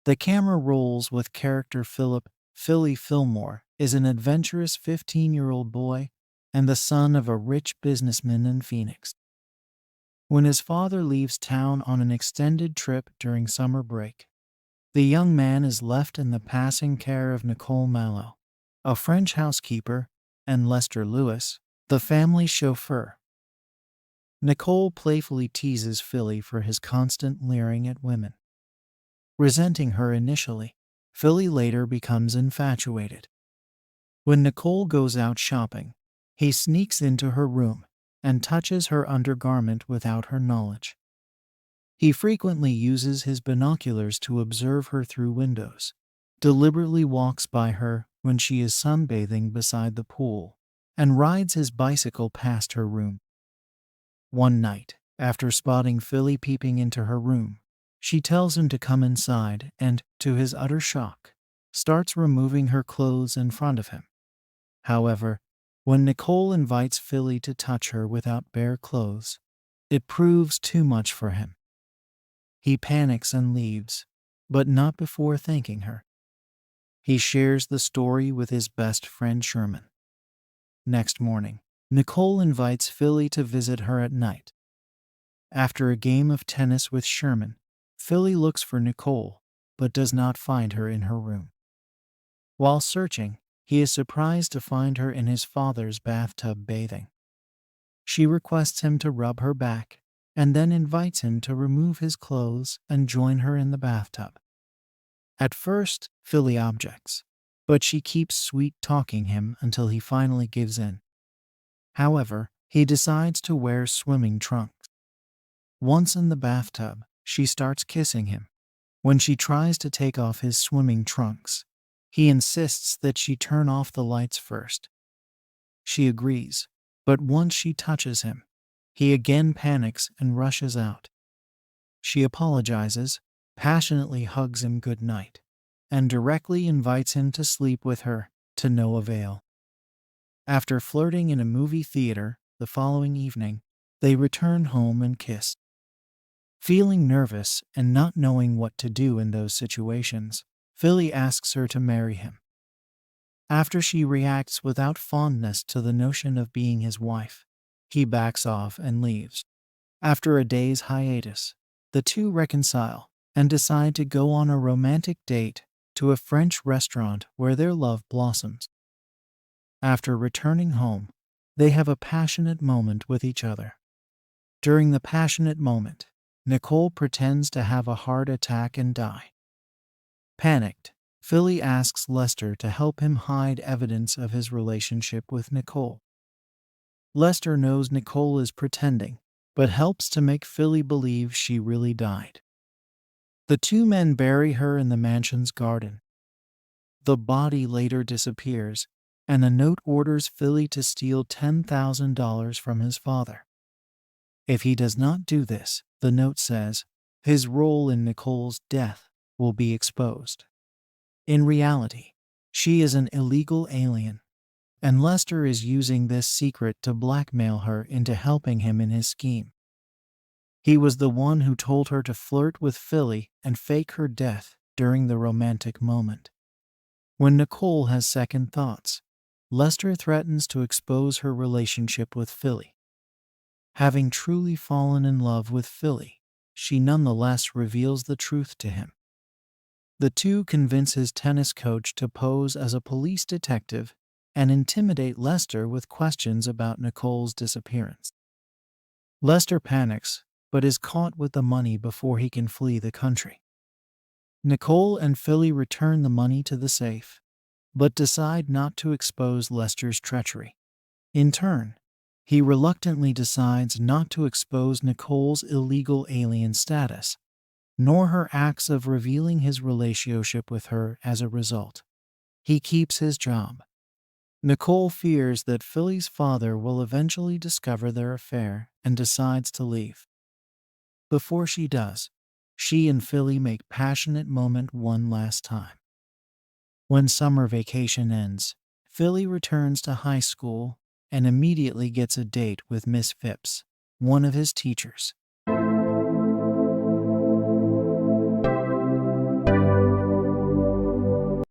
The camera rolls with character Phillip Fillmore is an adventurous 15-year-old boy and the son of a rich businessman in Phoenix. When his father leaves town on an extended trip during summer break, the young man is left in the passing care of Nicole Mallow, a French housekeeper, and Lester Lewis, the family chauffeur. Nicole playfully teases Philly for his constant leering at women. Resenting her initially, Philly later becomes infatuated. When Nicole goes out shopping, he sneaks into her room and touches her undergarment without her knowledge. He frequently uses his binoculars to observe her through windows, deliberately walks by her when she is sunbathing beside the pool, and rides his bicycle past her room. One night, after spotting Philly peeping into her room, she tells him to come inside and, to his utter shock, starts removing her clothes in front of him. However, when Nicole invites Philly to touch her without bare clothes, it proves too much for him. He panics and leaves, but not before thanking her. He shares the story with his best friend Sherman. Next morning, Nicole invites Philly to visit her at night. After a game of tennis with Sherman, Philly looks for Nicole, but does not find her in her room. While searching, he is surprised to find her in his father's bathtub bathing. She requests him to rub her back, and then invites him to remove his clothes and join her in the bathtub. At first, Philly objects, but she keeps sweet-talking him until he finally gives in. However, he decides to wear swimming trunks. Once in the bathtub, she starts kissing him. When she tries to take off his swimming trunks, he insists that she turn off the lights first. She agrees, but once she touches him, he again panics and rushes out. She apologizes, passionately hugs him good night, and directly invites him to sleep with her, to no avail. After flirting in a movie theater the following evening, they return home and kiss. Feeling nervous and not knowing what to do in those situations, Philly asks her to marry him. After she reacts without fondness to the notion of being his wife, he backs off and leaves. After a day's hiatus, the two reconcile and decide to go on a romantic date to a French restaurant where their love blossoms. After returning home, they have a passionate moment with each other. During the passionate moment, Nicole pretends to have a heart attack and die. Panicked, Philly asks Lester to help him hide evidence of his relationship with Nicole. Lester knows Nicole is pretending, but helps to make Philly believe she really died. The two men bury her in the mansion's garden. The body later disappears, and a note orders Philly to steal $10,000 from his father. If he does not do this, the note says, his role in Nicole's death will be exposed. In reality, she is an illegal alien, and Lester is using this secret to blackmail her into helping him in his scheme. He was the one who told her to flirt with Philly and fake her death during the romantic moment. When Nicole has second thoughts, Lester threatens to expose her relationship with Philly. Having truly fallen in love with Philly, she nonetheless reveals the truth to him. The two convince his tennis coach to pose as a police detective and intimidate Lester with questions about Nicole's disappearance. Lester panics, but is caught with the money before he can flee the country. Nicole and Philly return the money to the safe, but decide not to expose Lester's treachery. In turn, he reluctantly decides not to expose Nicole's illegal alien status, nor her acts of revealing his relationship with her as a result. He keeps his job. Nicole fears that Philly's father will eventually discover their affair and decides to leave. Before she does, she and Philly make passionate moment one last time. When summer vacation ends, Philly returns to high school and immediately gets a date with Miss Phipps, one of his teachers.